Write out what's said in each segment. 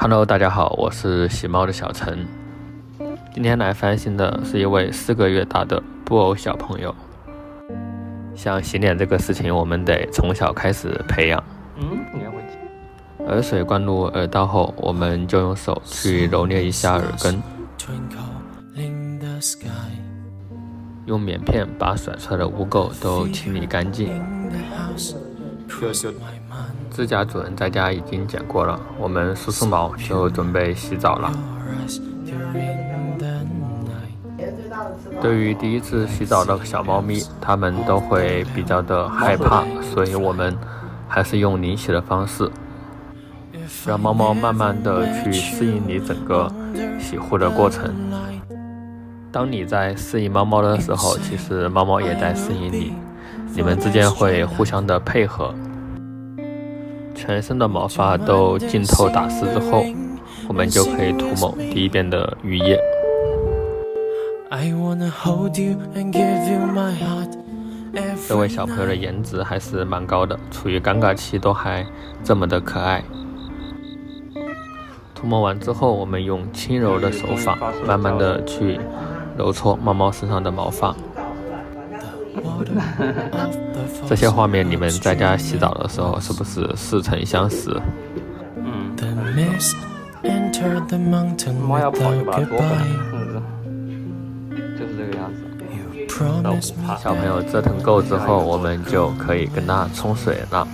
Hello， 大家好，我是喜猫的小陈。今天来翻新的是一位4个月大的布偶小朋友。像洗脸这个事情，我们得从小开始培养。耳水灌入耳道后，我们就用手去揉捏一下耳根，用棉片把甩出来的污垢都清理干净。指甲主人在家已经剪过了，我们梳梳毛就准备洗澡了。对于第一次洗澡的小猫咪，它们都会比较的害怕，所以我们还是用拧洗的方式，让猫猫慢慢的去适应你整个洗护的过程。当你在适应猫猫的时候，其实猫猫也在适应你，你们之间会互相的配合。全身的毛发都浸透打湿之后，我们就可以涂抹第一遍的浴液。这位小朋友的颜值还是蛮高的，处于尴尬期都还这么的可爱。涂抹完之后，我们用轻柔的手法慢慢的去揉搓猫猫身上的毛发。这些画面你们在家洗澡的时候是不是似曾相识？猫要跑就把它夺回来，就是这个样子。小朋友折腾够之后，我们就可以跟它冲水了。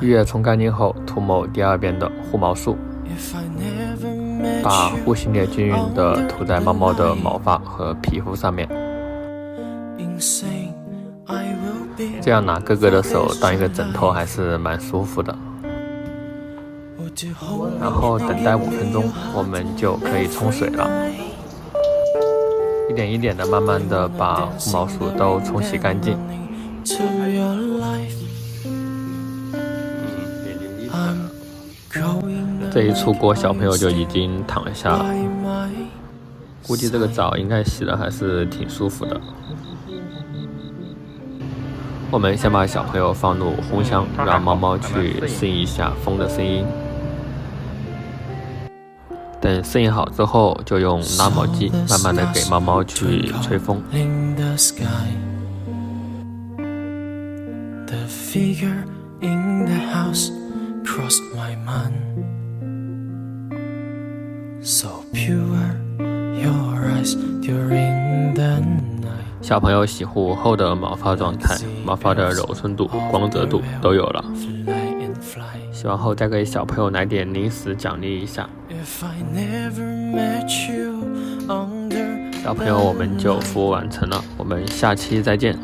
浴液冲干净后，涂抹第2遍的护毛素，把护系列均匀地涂在猫猫的毛发和皮肤上面，这样拿哥哥的手当一个枕头还是蛮舒服的。然后等待5分钟，我们就可以冲水了。一点一点的慢慢的把护毛素都冲洗干净。这一出锅，小朋友就已经躺下了，估计这个澡应该洗的还是挺舒服的。我们先把小朋友放入烘箱，让猫猫去适应一下风的声音。等适应好之后，就用拉毛机慢慢的给猫猫去吹风。小朋友洗护后的毛发状态，毛发的柔顺度、光泽度都有了。洗完后再给小朋友来点零食奖励一下。小朋友，我们就服务完成了，我们下期再见。